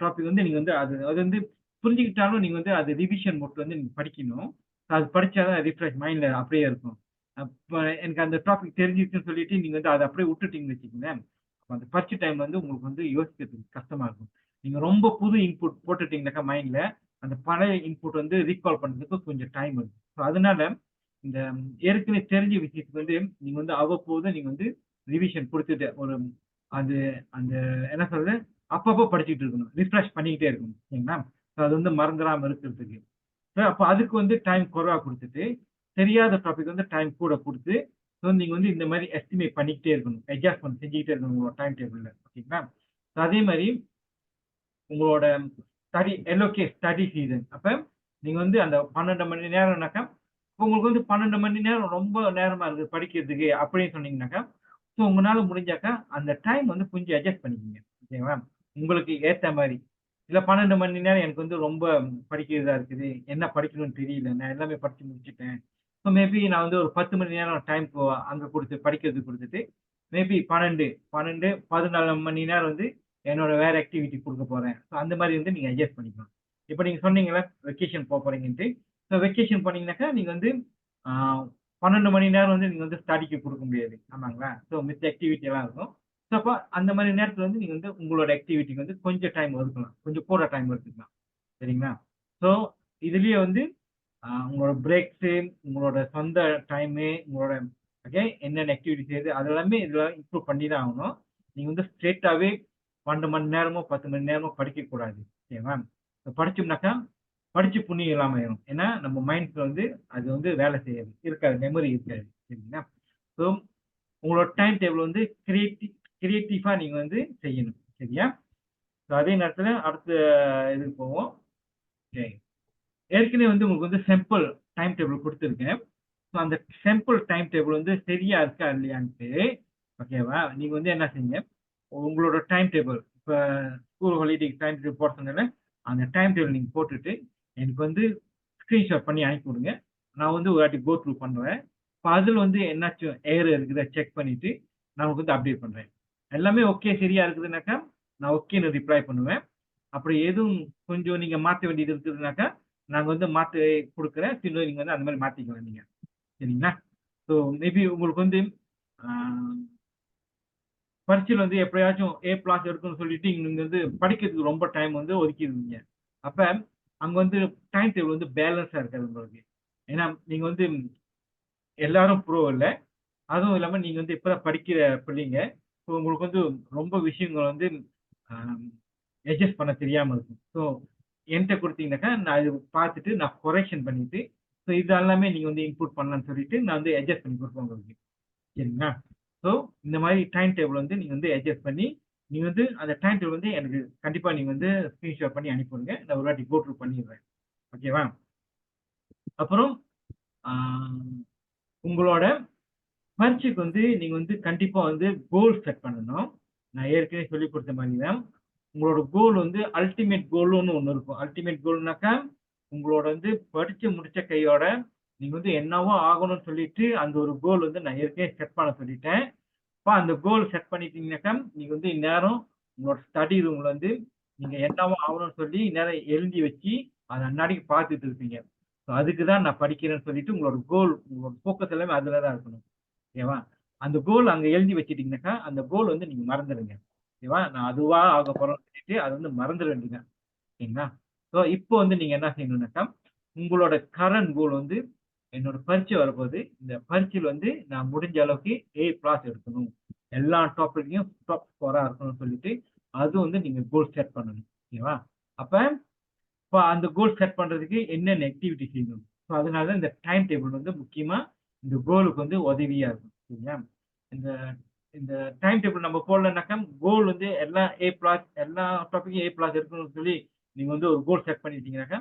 டாபிக் வந்து நீங்க வந்து அது அது வந்து புரிஞ்சுக்கிட்டாலும் நீங்க வந்து அது ரிவிஷன் மோட்ல வந்து நீங்க படிக்கணும். அது படிச்சா தான் ரிஃப்ரெஷ் மைண்ட்ல அப்படியே இருக்கும். அப்ப எனக்கு அந்த டாபிக் தெரிஞ்சிருச்சுன்னு சொல்லிட்டு நீங்க வந்து அத அப்படியே விட்டுட்டீங்கன்னு வச்சுக்கங்களேன், அப்ப அந்த பரீட்சை டைம்ல வந்து உங்களுக்கு வந்து யோசிக்கிறதுக்கு கஷ்டமா இருக்கும். நீங்க ரொம்ப புது இன்புட் போட்டுட்டீங்கன்னாக்கா மைண்ட்ல, அந்த பழைய இன்புட் வந்து ரீகால் பண்றதுக்கு கொஞ்சம் டைம் எடுக்கும். ஸோ அதனால இந்த ஏற்கனவே தெரிஞ்ச விஷயத்துக்கு வந்து நீங்க வந்து அவ்வப்போது நீங்க வந்து ரிவிஷன் குடுத்துட்டு ஒரு அது அந்த என்ன சொல்றது? அப்பப்போ படிச்சுட்டு இருக்கணும். ரிஃப்ரெஷ் பண்ணிக்கிட்டே இருக்கணும். சரிங்களா? அது வந்து மறந்துராம இருக்கிறதுக்கு. அப்ப அதுக்கு வந்து டைம் குறைவா குடுத்துட்டு, தெரியாத டாபிக் வந்து டைம் கூட குடுத்து, ஸோ நீங்க வந்து இந்த மாரி எஸ்டிமேட் பண்ணிக்கிட்டே இருக்கணும். அட்ஜஸ்ட்மென்ட் செஞ்சுக்கிட்டே இருக்கணும் உங்களோட டைம் டேபிள்ல. ஓகேங்களா? அதே மாரி உங்களோட ஸ்டடி சீசன். அப்ப நீங்க வந்து அந்த 12 மணி நேரம்னாக்கா, உங்களுக்கு வந்து 12 மணி நேரம் ரொம்ப நேரமா இருக்கு படிக்கிறதுக்கு அப்படின்னு சொன்னீங்கன்னாக்கா, ஸோ உங்கனால முடிஞ்சாக்கா அந்த டைம் வந்து கொஞ்சம் அட்ஜஸ்ட் பண்ணிக்கங்க. ஓகேவா? உங்களுக்கு ஏத்த மாரி. இல்ல 12 மணி நேரம் எனக்கு வந்து ரொம்ப படிக்கிறதா இருக்குது. என்ன படிக்கணும்னு தெரியல. நான் எல்லாமே படிச்சு முடிச்சுட்டேன். ஸோ மேபி நான் வந்து ஒரு 10 மணி நேரம் டைம் அங்க குடுத்து படிக்கிறதுக்கு குடுத்துட்டு, மேபி 12, 14 மணி நேரம் வந்து என்னோட வேற ஆக்டிவிட்டி குடுக்க போறேன். ஸோ அந்த மாரி வந்து நீங்க அட்ஜஸ்ட் பண்ணிக்கலாம். இப்ப நீங்க சொன்னீங்கல்ல, வெக்கேஷன் போறீங்கன்ட்டு. ஸோ வெக்கேஷன் போனீங்கன்னாக்கா, நீங்க வந்து ஆ 12 மணி நேரம் வந்து நீங்க வந்து ஸ்டடிக்கு குடுக்க முடியாது. ஆமாங்களா? ஸோ மித்த ஆக்டிவிட்டி எல்லாம் இருக்கும். ஸோ அப்ப அந்த மாரி நேரத்துல வந்து நீங்க வந்து உங்களோட ஆக்டிவிட்டிக்கு வந்து கொஞ்சம் டைம் ஒதுக்கலாம். கொஞ்சம் கூட டைம் எடுத்துக்கலாம். சரிங்களா? ஸோ இதுலயே வந்து உங்களோட பிரேக்ஸு, உங்களோட சொந்த டைமு, உங்களோட ஓகே என்னென்ன ஆக்டிவிட்டி செய்யுது, அது எல்லாமே இதுல இன்க்ளூட் பண்ணி தான் ஆகணும். நீங்க வந்து ஸ்ட்ரெய்ட்டாவே 12 மணி நேரமோ, 10 மணி நேரமோ படிக்கக்கூடாது. ஓகேவா? படிச்சோம்னாக்கா, படிச்சு புண்ணியம் இல்லாம ஆயிரும். ஏன்னா, நம்ம மைண்ட்ல வந்து அது வந்து வேலை செய்யாது. இருக்காது. மெமரி இருக்காது. சரிங்களா? ஸோ உங்களோட டைம் டேபிள் வந்து கிரியேட்டிவா நீங்க வந்து செய்யணும். சரியா? ஸோ அதே நேரத்துல அடுத்த இதுக்கு போவோம். ஓகே. ஏற்கனவே வந்து உங்களுக்கு வந்து சிம்பிள் டைம் டேபிள் குடுத்துருக்கேன். ஸோ அந்த சிம்பிள் டைம் டேபிள் வந்து சரியா இருக்கா இல்லையான்ட்டு, ஓகேவா? நீங்க வந்து என்ன செய்யுங்க, உங்களோட டைம் டேபிள் இப்ப ஸ்கூல் ஹாலிடேக்கு டைம் டேபிள் போட சொன்னேன்ல, அந்த டைம் டேபிள் நீங்க போட்டுட்டு, எனக்கு வந்து ஸ்கிரீன்ஷாட் பண்ணி அனுப்பி விடுங்க. நான் வந்து ஒரு வாட்டி கோ த்ரூ பண்றேன். இப்ப அதுல வந்து என்னாச்சும் எரர் இருக்குதா செக் பண்ணிட்டு, நான் உங்களுக்கு வந்து அப்டேட் பண்றேன். எல்லாமே ஓகே சரியா இருக்குதுனாக்கா, நான் ஓகேன்னு ரிப்ளை பண்ணுவேன். அப்படி எதுவும் கொஞ்சம் நீங்க மாத்த வேண்டியது இருக்குதுனாக்கா, நாங்க வந்து மாத்தி குடுக்குறேன். திரும்ப நீங்க வந்து அந்த மாரி மாத்திக்கலாம் நீங்க. சரிங்களா? ஸோ மேபி உங்களுக்கு வந்து ஆ பரீட்சையில வந்து எப்படியாச்சும் A+ எடுக்கணும்னு சொல்லிட்டு நீங்க வந்து படிக்கிறதுக்கு ரொம்ப டைம் வந்து ஒதுக்கிருவீங்க. அப்ப அங்க வந்து டைம் டேபிள் வந்து பேலன்ஸா இருக்காது உங்களுக்கு. ஏன்னா நீங்க வந்து எல்லாரும் ப்ரோ இல்ல. அதுவும் இல்லாம நீங்க வந்து இப்ப தான் படிக்கிற பிள்ளைங்க. ஸோ உங்களுக்கு வந்து ரொம்ப விஷயங்கள் வந்து ஆ அட்ஜஸ்ட் பண்ண தெரியாம இருக்கும். ஸோ என்ட்ட குடுத்தீங்கன்னாக்கா, நான் இது பார்த்துட்டு நான் கரெக்ஷன் பண்ணிட்டு, ஸோ இது எல்லாமே நீங்க வந்து இன்புட் பண்ணலாம்ன்னு சொல்லிட்டு நான் வந்து அட்ஜஸ்ட் பண்ணி குடுப்பேன் உங்களுக்கு. சரிங்களா? ஸோ இந்த மாரி டைம் டேபிள் வந்து நீங்க வந்து அட்ஜஸ்ட் பண்ணி, நீங்க வந்து அந்த டைம் டேபிள் வந்து எனக்கு கண்டிப்பா நீங்க வந்து ஸ்கிரீன்ஷாட் பண்ணி அனுப்பி விடுங்க. நான் ஒரு வாட்டி கோ த்ரூ பண்ணிடுறேன். ஓகேவா? அப்புறம் ஆ உங்களோட பரீட்சைக்கு வந்து நீங்க வந்து கண்டிப்பா வந்து கோல் செட் பண்ணணும். நான் ஏற்கனவே சொல்லிக் குடுத்த மாரி தான். உங்களோட கோல் வந்து அல்டிமேட் கோல்ன்னு ஒண்ணு இருக்கும். அல்டிமேட் கோல்னாக்கா, உங்களோட வந்து படிச்சு முடிச்ச கையோட நீங்க வந்து என்னவோ ஆகணும்னு சொல்லிட்டு அந்த ஒரு கோல் வந்து நான் ஏற்கனவே செட் பண்ண சொல்லிட்டேன். அந்த கோல் செட் பண்ணிட்டீங்கன்னாக்கா, நீங்க வந்து இந்நேரம் உங்களோட ஸ்டடி ரூம்ல வந்து நீங்க என்னவோ ஆகணும்னு சொல்லி இந்நேரம் எழுதி வச்சு, அத அன்னாடிக்கு பார்த்துட்டு இருப்பீங்க. ஸோ அதுக்கு தான் நான் படிக்கிறேன்னு சொல்லிட்டு உங்களோட கோல், உங்களோட ஃபோக்கஸ் எல்லாமே அதுல தான் இருக்கணும். ஓகேவா? அந்த கோல் அங்க எழுதி வச்சுட்டீங்கன்னாக்கா, அந்த கோல் வந்து நீங்க மறந்துடுங்க. ஓகேவா? நான் அதுவா ஆகப் போறேன்னு சொல்லிட்டு அத வந்து மறந்துட வேண்டியதுதான். சரிங்களா? ஸோ இப்போ வந்து நீங்க என்ன செய்யணும்னாக்கா, உங்களோட கரண்ட் கோல் வந்து என்னோட பரீட்சை வரப்போகுது. இந்த பரீட்சையில வந்து நான் முடிஞ்ச அளவுக்கு A கிளாஸ் எடுக்கணும். எல்லா டாபிக்லயும் டாப் ஸ்கோரா இருக்கணும்னு சொல்லிட்டு, அது வந்து நீங்க கோல் செட் பண்ணணும். ஓகேவா? அப்ப இப்ப அந்த கோல் செட் பண்றதுக்கு என்னென்ன ஆக்டிவிட்டி செய்யணும்? ஸோ அதனால இந்த டைம் டேபிள் வந்து முக்கியமா இந்த கோலுக்கு வந்து உதவியா இருக்கும். சரியா? இந்த இந்த டைம் டேபிள் நம்ம போடலனாக்கா, கோல் வந்து எல்லாம் எல்லா டாபிக்கும் A+ இருக்கணும்னு சொல்லி நீங்க வந்து ஒரு கோல் செட் பண்ணிட்டீங்கன்னாக்கா,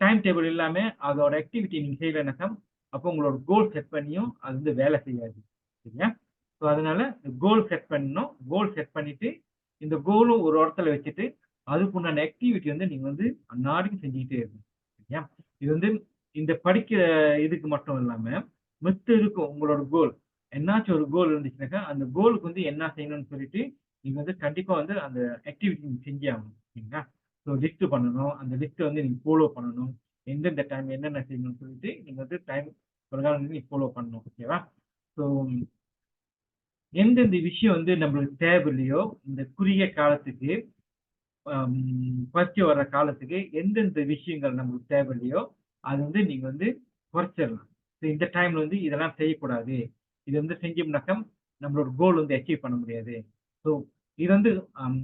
டைம் டேபிள் இல்லாம அதோட ஆக்டிவிட்டி நீங்க செய்யலனாக்கா, அப்போ உங்களோட கோல் செட் பண்ணியும் அது வந்து வேலை செய்யாது. சரியா? ஸோ அதனால கோல் செட் பண்ணணும். கோல் செட் பண்ணிட்டு, இந்த கோலும் ஒரு இடத்துல வச்சுட்டு, அதுக்குண்டான ஆக்டிவிட்டி வந்து நீங்க வந்து அன்னாடைக்கும் செஞ்சுக்கிட்டே இருக்கணும். சரியா? இது வந்து இந்த படிக்கிற இதுக்கு மட்டும் இல்லாம, மித்த இருக்கும் உங்களோட கோல். என்னாச்சும் ஒரு கோல் இருந்துச்சுனாக்கா, அந்த கோலுக்கு வந்து என்ன செய்யணும்னு சொல்லிட்டு, நீங்க வந்து கண்டிப்பா வந்து அந்த ஆக்டிவிட்டி நீங்க செஞ்சே ஆகணும். சரிங்களா? ஸோ லிஸ்ட் பண்ணணும். அந்த லிஸ்ட்ட வந்து நீங்க ஃபாலோ பண்ணணும். எந்தெந்த டைம் என்னென்ன செய்யணும்னு சொல்லிட்டு, நீங்க வந்து டைம் பிரகாரம் வந்து நீங்க ஃபாலோ பண்ணணும். ஓகேவா? ஸோ எந்தெந்த விஷயம் வந்து நம்மளுக்கு தேவையில்லையோ, இந்த குறுகிய காலத்துக்கு பரீட்சை வர்ற காலத்துக்கு எந்தெந்த விஷயங்கள் நம்மளுக்கு தேவையில்லையோ, அது வந்து நீங்க வந்து குறைச்சிடலாம். இந்த டைம்ல வந்து இதெல்லாம் செய்யக்கூடாது. இது வந்து செஞ்சோம்னாக்கா, நம்மளோட கோல் வந்து அச்சீவ் பண்ண முடியாது. ஸோ இது வந்து அம்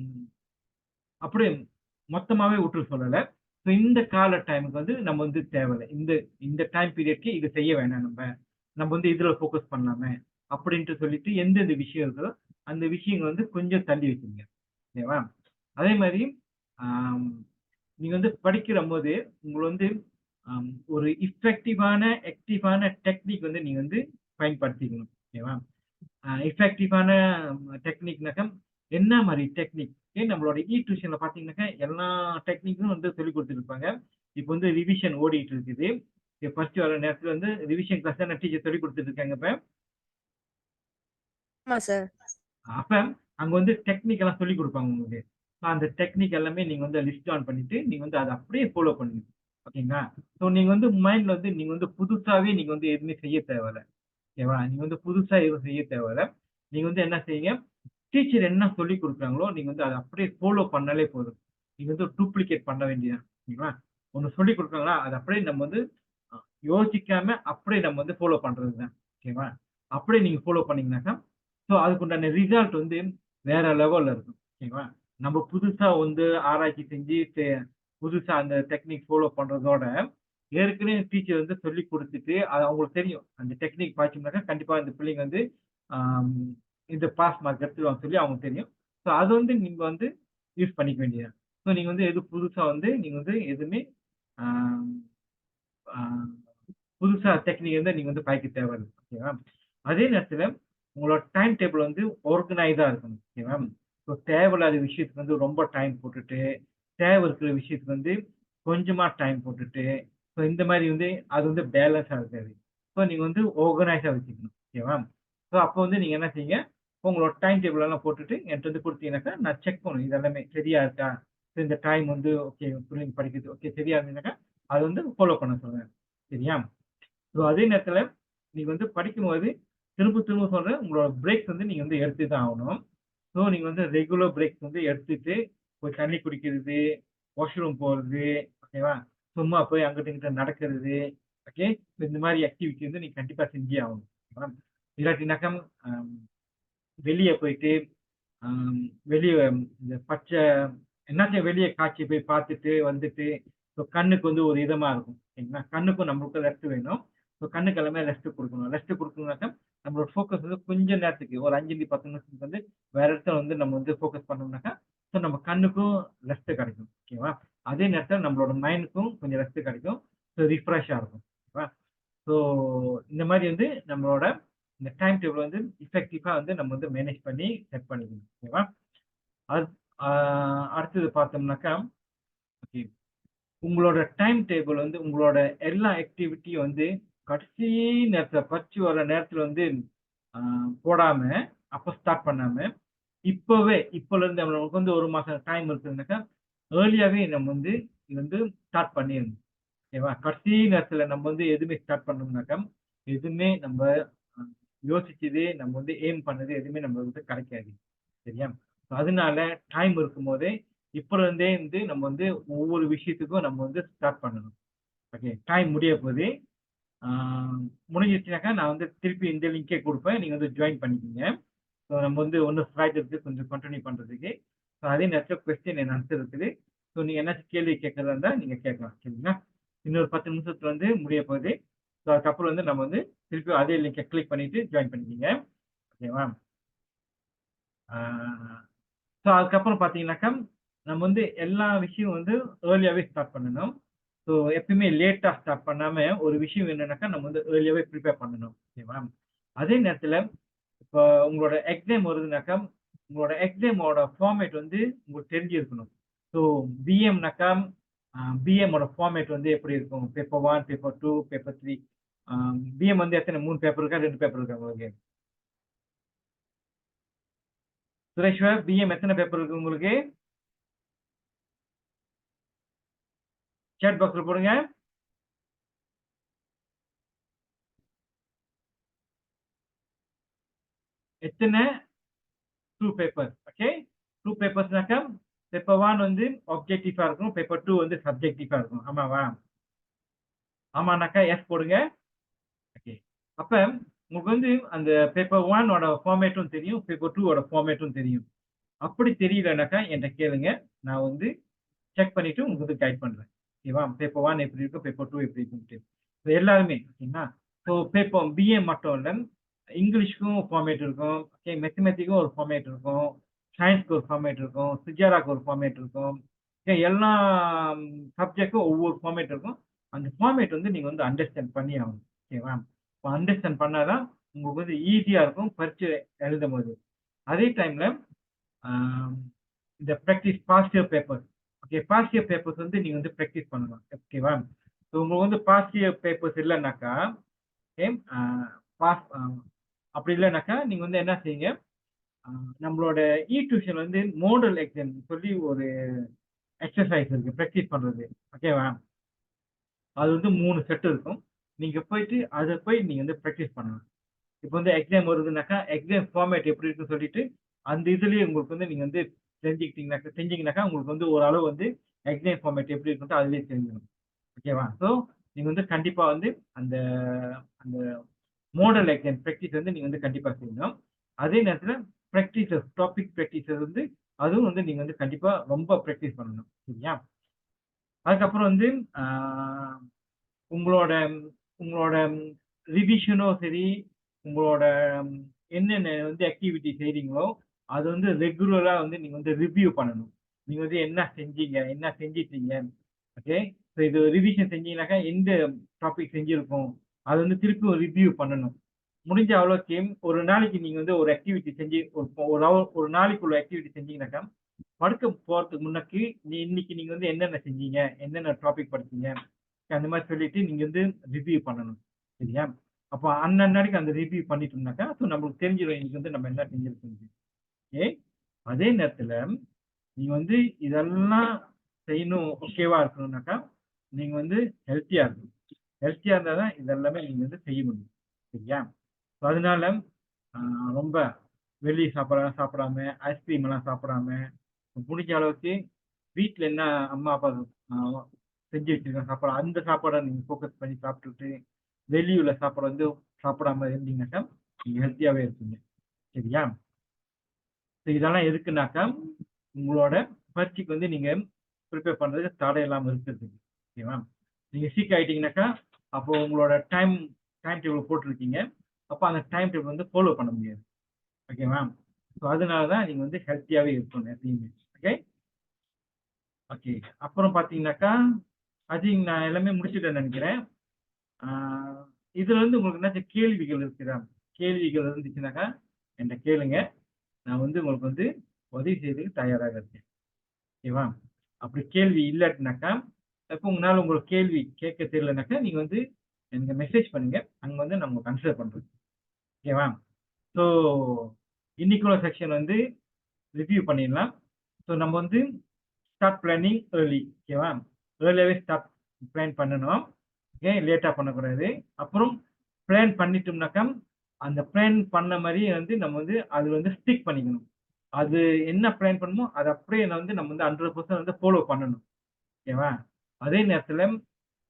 அப்படியே மொத்தமாவே விட்டுற சொல்லல. ஸோ இந்த கால டைமுக்கு வந்து நம்ம வந்து தேவையில்ல. இந்த இந்த டைம் பீரியட்க்கு இது செய்ய வேணாம் நம்ப. நம்ம வந்து இதுல ஃபோக்கஸ் பண்ணலாமே! அப்படின்ட்டு சொல்லிட்டு எந்தெந்த விஷயம் இருக்குதோ, அந்த விஷயங்கள வந்து கொஞ்சம் தள்ளி வச்சுருங்க. ஓகேவா? அதே மாரி ஆம் நீங்க வந்து படிக்கிறம்போது, உங்கள வந்து ஒரு இஃபெக்டிவான, ஆக்டிவான டெக்னிக் வந்து நீங்க வந்து பயன்படுத்திக்கணும். ஓகேவா? எஃபெக்டிவான டெக்னிக்னாக்கா, என்ன மாரி டெக்னிக்? நம்மளோட டியூஷன்ல பார்த்தீங்கன்னாக்கா, எல்லா டெக்னிக்கும் வந்து சொல்லிக் குடுத்துருப்பாங்க. இப்ப வந்து ரிவிஷன் ஓடிட்டு இருக்குது. ஃபர்ஸ்ட் வர நேரத்துல வந்து ரிவிஷன் கிளாஸ் தான் டீச்சர் சொல்லிக் குடுத்துட்டு இருக்காங்க இப்ப. ஆமா சார். அப்ப அங்க வந்து டெக்னிக் எல்லாம் சொல்லிக் குடுப்பாங்க உங்களுக்கு. அந்த டெக்னிக் எல்லாமே நீங்க வந்து லிஸ்ட் டவுன் பண்ணிட்டு, நீங்க வந்து அத அப்படியே ஃபாலோ பண்ணுங்க. ஓகேங்களா? ஸோ நீங்க வந்து மைண்ட்ல வந்து நீங்க வந்து புதுசாவே நீங்க வந்து எதுவுமே செய்ய தேவையில்ல. ஓகேவா? நீங்க வந்து புதுசா எதுவும் செய்ய தேவையில்ல. நீங்க வந்து என்ன செய்யுங்க, டீச்சர் என்ன சொல்லிக் குடுக்குறாங்களோ, நீங்க வந்து அத அப்படியே ஃபாலோ பண்ணாலே போதும். நீங்க வந்து டூப்ளிகேட் பண்ண வேண்டியது ஓகேங்களா? ஒண்ணு சொல்லிக் குடுக்குறாங்களா, அத அப்படியே நம்ம வந்து அ யோசிக்காம அப்படியே நம்ம வந்து ஃபாலோ பண்றது தான். ஓகேவா? அப்படியே நீங்க ஃபாலோ பண்ணீங்கன்னாக்கா, ஸோ அதுக்குண்டான ரிசல்ட் வந்து வேற லெவல்ல இருக்கும். ஓகேவா? நம்ம புதுசா வந்து ஆராய்ச்சி செஞ்சு புதுசா அந்த டெக்னிக் ஃபாலோ பண்றதோட, ஏற்கனவே டீச்சர் வந்து சொல்லிக் குடுத்துட்டு, அது அவங்களுக்கு தெரியும். அந்த டெக்னிக் பாய்ச்சோம்னாக்கா, கண்டிப்பா இந்த பிள்ளைங்க வந்து ஆம் இந்த பாஸ் மார்க் எடுத்துருவாங்கன்னு சொல்லி அவங்களுக்கு தெரியும். ஸோ அது வந்து நீங்க வந்து யூஸ் பண்ணிக்க வேண்டியது தான். ஸோ நீங்க வந்து எது புதுசா வந்து நீங்க வந்து எதுவுமே ஆ ஆ புதுசா டெக்னிக் வந்து நீங்க வந்து பாய்க்க தேவையில்ல. ஓகேவா? அதே நேரத்துல உங்களோட டைம் டேபிள் வந்து ஆர்கனைஸா இருக்கணும். ஓகேவா? ஸோ தேவையில்லாத விஷயத்துக்கு வந்து ரொம்ப டைம் போட்டுட்டு, தேவை இருக்கிற விஷயத்துக்கு வந்து கொஞ்சமா டைம் போட்டுட்டு, ஸோ இந்த மாரி வந்து அது வந்து பேலன்ஸா இருக்காது. ஸோ நீங்க வந்து ஆர்கனைஸா வச்சுக்கணும். ஓகேவா? ஸோ அப்போ வந்து நீங்க என்ன செய்யுங்க, உங்களோட டைம் டேபிள் எல்லாம் போட்டுட்டு என்ட்ட வந்து குடுத்தீங்கன்னாக்கா, நான் செக் பண்ணுவேன். இது எல்லாமே சரியா இருக்கா? ஸோ இந்த டைம் வந்து ஓகே பிள்ளைங்க படிக்கிறது ஓகே சரியா இருந்ததுனாக்கா, அத வந்து ஃபாலோ பண்ண சொல்லுவேன். சரியா? ஸோ அதே நேரத்துல நீங்க வந்து படிக்கும்போது திரும்ப திரும்ப சொல்றேன், உங்களோட பிரேக்ஸ் வந்து நீங்க வந்து எடுத்து தான் ஆகணும். ஸோ நீங்க வந்து ரெகுலர் பிரேக்ஸ் வந்து எடுத்துட்டு, போய் தண்ணி குடிக்கிறது, வாஷ்ரூம் போறது, ஓகேவா? சும்மா போய் அங்கிட்டு, இங்கிட்டு நடக்கிறது, ஓகே? இந்த மாரி ஆக்டிவிட்டி வந்து நீங்க கண்டிப்பா செஞ்சே ஆகணும். ஓகேவா? இல்லாட்டினாக்கா அம் வெளிய போயிட்டு, அம் வெளிய இந்த என்னாச்சும் வெளிய காட்சி போய் பார்த்துட்டு வந்துட்டு, ஸோ கண்ணுக்கு வந்து ஒரு இதமா இருக்கும். சரிங்களா? கண்ணுக்கும் நம்மளுக்கும் ரெஸ்ட் வேணும். ஸோ கண்ணுக்கு எல்லாமே ரெஸ்ட் குடுக்கணும். ரெஸ்ட் குடுக்கணும்னாக்கா, நம்மளோட ஃபோக்கஸ் வந்து கொஞ்ச நேரத்துக்கு ஒரு 5 10 நிமிஷத்துக்கு வந்து வேற இடத்துல வந்து நம்ம வந்து ஃபோக்கஸ் பண்ணோம்னாக்கா, ஸோ நம்ம கண்ணுக்கும் ரெஸ்ட் கிடைக்கும். ஓகேவா? அதே நேரத்துல நம்மளோட மைண்டுக்கும் கொஞ்சம் ரெஸ்ட் கிடைக்கும். ஸோ ரிஃப்ரெஷ்ஷா இருக்கும். ஓகேவா? ஸோ இந்த மாரி வந்து நம்மளோட இந்த டைம் டேபிள் வந்து எஃபெக்டிவா வந்து நம்ம வந்து மேனேஜ் பண்ணி செட் பண்ணிக்கணும். ஓகேவா? அது ஆ அடுத்தது பார்த்தோம்னாக்கா, ஓகே. உங்களோட டைம் டேபிள் வந்து உங்களோட எல்லா ஆக்டிவிட்டியும் வந்து கடைசி நேரத்துல பரீட்சை வர நேரத்துல வந்து போடாம, அப்ப ஸ்டார்ட் பண்ணாம, இப்பல இருந்து நமக்கு வந்து 1 மாசம் டைம் இருக்குதுனாக்கா, ஏர்லியாவே நம்ம வந்து இது வந்து ஸ்டார்ட் பண்ணிரணும். ஓகேவா? கடைசி நேரத்துல நம்ம வந்து எதுவுமே ஸ்டார்ட் பண்ணோம்னாக்கா, எதுவுமே நம்ம அ யோசிச்சது, நம்ம வந்து எய்ம் பண்ணது எதுவுமே நம்மளுக்கு வந்து கிடைக்காது. சரியா? அதனால டைம் இருக்கும்போதே, இப்ப இருந்தே வந்து நம்ம வந்து ஒவ்வொரு விஷயத்துக்கும் நம்ம வந்து ஸ்டார்ட் பண்ணணும். ஓகே. டைம் முடிய போது. ஆ முடிஞ்சிருச்சுனாக்கா, நான் வந்து திருப்பி இந்த லிங்கே குடுப்பேன். நீங்க வந்து ஜாயின் பண்ணிக்கங்க. ஸோ நம்ம வந்து இன்னும் ஸ்லைட் இருக்கு கொஞ்சம் கன்டின்யூ பண்றதுக்கு. ஸோ அதே நேரத்தில கொஸ்டின் அண்ட் ஆன்சர் இருக்குது. ஸோ நீங்க என்னாச்சும் கேள்வி கேட்கறதா இருந்தா நீங்க கேட்கலாம். சரிங்களா? இன்னொரு 10 நிமிஷத்துல வந்து முடிய போகுது. ஸோ அதுக்கப்புறம் வந்து நம்ம வந்து திருப்பி அதே லிங்க கிளிக் பண்ணிட்டு ஜாயின் பண்ணிக்கங்க. ஓகேவா? ஆ ஸோ அதுக்கப்புறம் பார்த்தீங்கன்னாக்கா, நம்ம வந்து எல்லா விஷயம் வந்து ஏர்லியாவே ஸ்டார்ட் பண்ணணும். ஸோ எப்பயுமே லேட்டா ஸ்டார்ட் பண்ணாம, ஒரு விஷயம் என்னன்னாக்கா, நம்ம வந்து ஏர்லியாவே ப்ரிப்பேர் பண்ணணும். ஓகேவா? அதே நேரத்தில இப்ப உங்களோட எக்ஸாம் வருதுனாக்கா, உங்களோட எக்ஸாமோட ஃபார்மேட் வந்து உங்களுக்கு தெரிஞ்சிருக்கணும். ஸோ பிஎம்னாக்கா, பிஎம்மோட ஃபார்மேட் வந்து எப்படி இருக்கும்? Paper 1, paper 2, paper 3. அ பிஎம் வந்து எத்தன 3 பேப்பர் இருக்கா? 2 பேப்பர் இருக்கா உங்களுக்கு? சுரேஷ்வர், பிஎம் எத்தன பேப்பர் இருக்கு உங்களுக்கு? சாட் பாக்ஸ்ல போடுங்க. எத்தன 2 பேப்பர். ஓகே. 2 பேப்பர்ஸ்னாக்கா, பேப்பர் 1 வந்து ஆப்ஜெக்டிவா இருக்கும். பேப்பர் 2 வந்து சப்ஜெக்டிவா இருக்கும். ஆமாவா? ஆமானாக்கா எஸ் போடுங்க. ஓகே. அப்ப உங்களுக்கு வந்து அந்த பேப்பர் 1 ஓட ஃபார்மேட்டும் தெரியும். பேப்பர் 2 ஓட ஃபார்மேட்டும் தெரியும். அப்படி தெரியலனாக்கா என்ட்ட கேளுங்க. நான் வந்து செக் பண்ணிட்டு உங்களுக்கு வந்து கைட் பண்றேன். ஓகேவா? பேப்பர் 1 எப்படி இருக்கும்? பேப்பர் 2 எப்படி இருக்குன்ட்டு. இப்ப எல்லாருமே ஓகேங்களா? ஸோ பேப்பர் பிஏ மட்டும் இல்ல. இங்கிலீஷ்க்கும் ஃபார்மேட் இருக்கும். ஓகே. மேத்தமேட்டிக்கும் ஒரு ஃபார்மேட் இருக்கும். சயன்ஸ்க்கு ஒரு ஃபார்மேட் இருக்கும். சிஜாராக்கு ஒரு ஃபார்மேட் இருக்கும். ஓகே. எல்லா சப்ஜெக்ட்க்கும் ஒவ்வொரு ஃபார்மேட் இருக்கும். அந்த ஃபார்மேட் வந்து நீங்க வந்து அண்டர்ஸ்டாண்ட் பண்ணி ஆகணும். ஓகேவா? இப்ப அண்டர்ஸ்டாண்ட் பண்ணா தான் உங்களுக்கு வந்து ஈஸியா இருக்கும் பரீட்சை எழுதும்போது. அதே டைம்ல ஆ இந்த practice past year papers. Okay. Past year papers வந்து நீங்க வந்து பிராக்டிஸ் பண்ணணும். ஓகேவா? ஸோ உங்களுக்கு வந்து பாஸ்ட் இயர் பேப்பர்ஸ் இல்லன்னாக்கா, ஓகே. பாஸ் அப்படி இல்லன்னாக்கா, நீங்க வந்து என்ன செய்யுங்க, அ நம்மளோட டியூஷன் வந்து மோடல் எக்ஸாம் சொல்லி ஒரு எக்சர்சைஸ் இருக்கு. பிராக்டிஸ் பண்றது. ஓகேவா? அது வந்து 3 செட் இருக்கும். நீங்க போயிட்டு அத போய் நீங்க வந்து பிராக்டிஸ் பண்ணணும். இப்ப வந்து எக்ஸாம் வருதுன்னாக்கா, எக்ஸாம் ஃபார்மேட் எப்படி இருக்குன்னு சொல்லிட்டு, அந்த இதுலயே உங்களுக்கு வந்து நீங்க வந்து செஞ்சீங்கன்னாக்கா, உங்களுக்கு வந்து ஓரளவு வந்து எக்ஸாம் ஃபார்மேட் எப்படி இருக்குன்ட்டு அதிலேயே தெரிஞ்சிரும். ஓகேவா? ஸோ நீங்க வந்து கண்டிப்பா வந்து அந்த அந்த மோடல் எக்ஸாம் பிராக்டிஸ் வந்து நீங்க வந்து கண்டிப்பா செய்யணும். அதே நேரத்தில டாபிக் பிராக்டிஸஸ் வந்து அதுவும் வந்து நீங்க வந்து கண்டிப்பா ரொம்ப பிராக்டிஸ் பண்ணணும். சரியா? அதுக்கப்புறம் வந்து ஆ உங்களோட உங்களோட ரிவிஷனும் சரி, உங்களோட என்னென்ன வந்து ஆக்டிவிட்டி செய்றீங்களோ, அது வந்து ரெகுலரா வந்து நீங்க வந்து ரிவ்யூ பண்ணணும். நீங்க வந்து என்ன செஞ்சீங்க? என்ன செஞ்சிட்டீங்க? ஓகே. ஸோ இது ரிவிஷன் செஞ்சீங்கன்னாக்கா, எந்த டாபிக் செஞ்சிருக்கோம்? அத வந்து திருப்பியும் ரிவ்யூ பண்ணணும். முடிஞ்ச அளவுக்கு ஒரு நாளைக்கு நீங்க வந்து ஒரு ஆக்டிவிட்டி செஞ்சு ஒரு நாளைக்கு உள்ள ஆக்டிவிட்டி செஞ்சீங்கன்னாக்கா, படுக்க போறதுக்கு முன்னக்கி, இன்னைக்கு நீங்க வந்து என்னென்ன செஞ்சீங்க? என்னென்ன டாபிக் படிச்சீங்க? அந்த மாரி சொல்லிட்டு நீங்க வந்து ரிவ்யூ பண்ணணும். சரியா? அப்ப அன்னன்னைக்கு அந்த ரிவ்யூ பண்ணிட்டோம்னாக்கா, ஸோ நம்மளுக்கு தெரிஞ்சிரும் இன்னைக்கு வந்து நம்ம என்ன செஞ்சிருக்கோம்னு. ஓகே. அதே நேரத்துல நீங்க வந்து இதெல்லாம் செய்யணும், ஓகேவா இருக்கணும்னாக்கா, நீங்க வந்து ஹெல்த்தியா இருக்கணும். ஹெல்த்தியா இருந்தா தான் இதெல்லாமே நீங்க வந்து செய்ய முடியும். சரியா? ஸோ அதனால அ ரொம்ப வெளிய சாப்பிடாம, ஐஸ்கிரீம் எல்லாம் சாப்பிடாம, முடிஞ்ச அளவுக்கு வீட்ல என்ன அம்மா, அப்பா அ செஞ்சு வச்சிருக்காங்க சாப்பாடு, அந்த சாப்பாட நீங்க ஃபோக்கஸ் பண்ணி சாப்பிட்டுட்டு, வெளியுள்ள சாப்பாடு வந்து சாப்பிடாம இருந்தீங்கன்னாக்கா, நீங்க ஹெல்த்தியாவே இருப்பீங்க. சரியா? ஸோ இதெல்லாம் எதுக்குன்னாக்கா, உங்களோட பரீட்சைக்கு வந்து நீங்க பிரிப்பேர் பண்றதுக்கு தடை இல்லாம இருக்கிறதுக்கு. ஓகேவா? நீங்க சீக் ஆயிட்டீங்கன்னாக்கா, அப்போ உங்களோட டைம் டைம் டேபிள் போட்டிருக்கீங்க. அப்ப அந்த டைம் டேபிள் வந்து ஃபாலோ பண்ண முடியாது. ஓகேவா? ஸோ அதனால தான் நீங்க வந்து ஹெல்த்தியாவே இருக்கணும் எப்பயுமே. ஓகே? ஓகே. அப்புறம் பார்த்தீங்கன்னாக்கா, ஐ திங்க் நான் எல்லாமே முடிச்சுட்டேன்னு நெனைக்கிறேன். ஆ இதுல வந்து உங்களுக்கு என்னாச்சும் கேள்விகள் இருக்குதா? கேள்விகள் இருந்துச்சுன்னாக்கா, என்ட்ட கேளுங்க. நான் வந்து உங்களுக்கு வந்து உதவி செய்யறதுக்கு தயாராக இருக்கேன். ஓகேவா? அப்படி கேள்வி இல்லாட்டினாக்கா, இப்ப உங்களால உங்களுக்கு கேள்வி கேட்க தெரியலனாக்கா, நீங்க வந்து எனக்கு மெசேஜ் பண்ணுங்க. அங்க வந்து நம்ம கன்சிடர் பண்றோம். ஓகேவா? ஸோ இன்னைக்குள்ள செக்ஷன் வந்து ரிவ்யூ பண்ணிடலாம். ஸோ நம்ம வந்து ஸ்டார்ட் பிளானிங் ஏர்லி. ஓகேவா? ஏர்லியாவே ஸ்டார்ட் பிளான் பண்ணணும். ஓகே, லேட்டா பண்ணக்கூடாது. அப்புறம் பிளான் பண்ணிட்டோம்னாக்கா அந்த பிளான் பண்ண மாதிரியே வந்து நம்ம வந்து அது வந்து ஸ்டிக் பண்ணிக்கணும். அது என்ன பிளான் பண்ணமோ அதை அப்படியே வந்து நம்ம வந்து 100% வந்து ஃபாலோ பண்ணணும். ஓகேவா? அதே நேரத்துல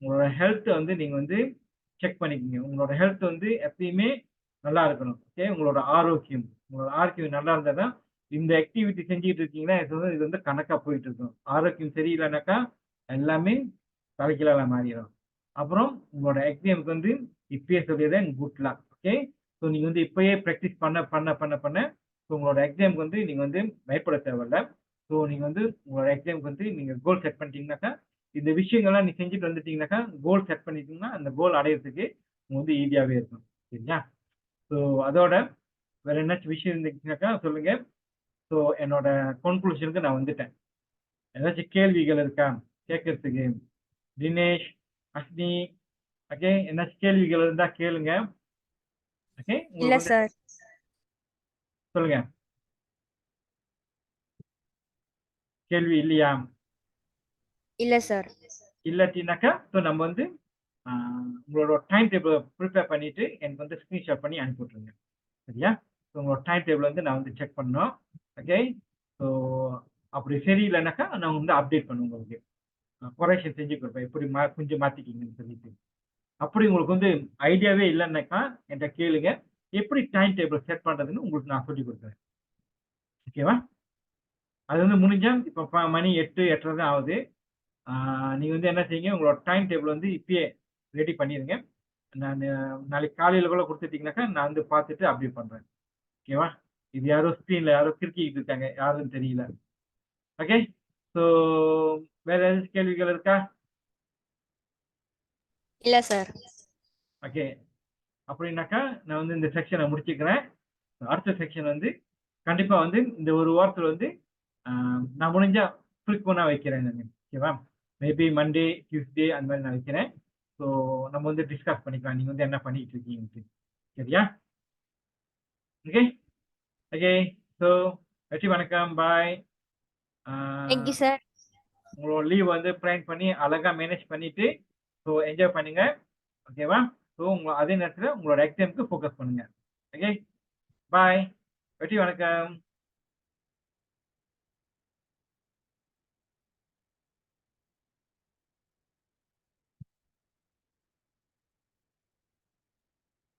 உங்களோட ஹெல்த் வந்து நீங்க வந்து செக் பண்ணிக்கங்க. உங்களோட ஹெல்த் வந்து எப்பயுமே நல்லா இருக்கணும். ஓகே, உங்களோட ஆரோக்கியம் நல்லா இருந்தா தான் இந்த ஆக்டிவிட்டி செஞ்சுட்டு இருக்கீங்கன்னா இது வந்து கணக்கா போயிட்டு இருக்கும். ஆரோக்கியம் சரியில்லைனாக்கா எல்லாமே தலைகீழால மாறிடும். அப்புறம் உங்களோட எக்ஸாமுக்கு வந்து இப்பயே சொல்லிடுறேன், குட் லக். ஓகே, ஸோ நீங்க வந்து இப்பயே ப்ராக்டிஸ் பண்ண ஸோ உங்களோட எக்ஸாமுக்கு வந்து நீங்க வந்து பயப்பட தேவையில்ல. ஸோ நீங்க வந்து உங்களோட எக்ஸாமுக்கு வந்து நீங்க கோல் செட் பண்ணிட்டீங்கன்னாக்கா இந்த விஷயங்கள்லாம் நீ செஞ்சுட்டு வந்துட்டீங்கன்னாக்கா கோல் செட் பண்ணிட்டீங்கன்னா அந்த கோல் அடையிறதுக்கு உங்களுக்கு வந்து ஈஸியாவே இருக்கும். சரியா? ஸோ அதோட வேற என்னாச்சும் விஷயம் இருந்துச்சுனாக்கா சொல்லுங்க. ஸோ என்னோட கன்க்ளூஷனுக்கு நான் வந்துட்டேன். ஏதாச்சும் கேள்விகள் இருக்கா கேட்கறதுக்கு? தினேஷ், அஸ்னி, ஓகே, என்னாச்சும் கேள்விகள் இருந்தா கேளுங்க. ஓகே, இல்ல உங்களுக்கு வந்து சார். சொல்லுங்க. கேள்வி இல்லையா? இல்ல சார். இல்லாட்டினாக்கா ஸோ நம்ம வந்து உங்களோட டைம் டேபிள் ப்ரிப்பேர் பண்ணிட்டு எனக்கு வந்து ஸ்கிரீன்ஷாட் பண்ணி அனுப்பி விட்ருங்க. சரியா? ஸோ உங்களோட டைம் டேபிள் வந்து நான் வந்து செக் பண்ணணும். ஓகே, ஸோ அப்படி சரியில்லைனாக்கா நான் வந்து அப்டேட் பண்ணுவேன் உங்களுக்கு. கொரெக்ஷன் செஞ்சு கொடுப்பேன். எப்படி கொஞ்சம் மாத்திக்கிங்கன்னு சொல்லிட்டு. அப்படி உங்களுக்கு வந்து ஐடியாவே இல்லைன்னாக்கா என்கிட்ட கேளுங்க. எப்படி டைம் டேபிள் செட் பண்றதுன்னு உங்களுக்கு நான் சொல்லிக் கொடுக்குறேன். ஓகேவா? அது வந்து முடிஞ்சா இப்ப மணி 8, 8:30 தான் ஆகுது. நீங்க வந்து என்ன செய்யுங்க, உங்களோட டைம் டேபிள் வந்து இப்பயே ரெடி பண்ணிருங்க. நானு நாளைக்கு காலையில கூட குடுத்துட்டீங்கன்னாக்கா, நான் வந்து பார்த்துட்டு அப்டேட் பண்றேன். ஓகேவா? இது யாரோ ஸ்க்ரீன்ல யாரோ கிறுக்கிட்டு இருக்காங்க. யாருன்னு தெரியல. ஓகே. ஸோ வேற ஏதாச்சும் கேள்விகள் இருக்கா? இல்ல சார். ஓகே. அப்படின்னாக்கா நான் வந்து இந்த செக்ஷன முடிச்சுக்கிறேன். அடுத்த செக்ஷன் வந்து கண்டிப்பா வந்து இந்த ஒரு வாரத்துல வந்து ஆ நான் முடிஞ்சா ஃப்ரீக்வென்ட்டா வைக்கிறேன் நானு. ஓகேவா? மேபி மண்டே, டியூஸ்டே அந்த மாரி நான் வைக்கிறேன். ஸோ நம்ம வந்து டிஸ்கஸ் பண்ணிக்கலாம். நீங்க வந்து என்ன பண்ணிட்டு இருக்கீங்கன்ட்டு. சரியா? ஓகே. ஓகே. ஸோ வெற்றி வணக்கம். பாய். ஆ தேங்க் யூ சார். உங்களோட லீவ் வந்து பிளான் பண்ணி அழகா மேனேஜ் பண்ணிட்டு, ஸோ என்ஜாய் பண்ணுங்க. ஓகேவா? ஸோ அதே நேரத்துல உங்களோட எக்ஸாம்க்கு ஃபோக்கஸ் பண்ணுங்க. ஓகே. பாய். வெற்றி வணக்கம்.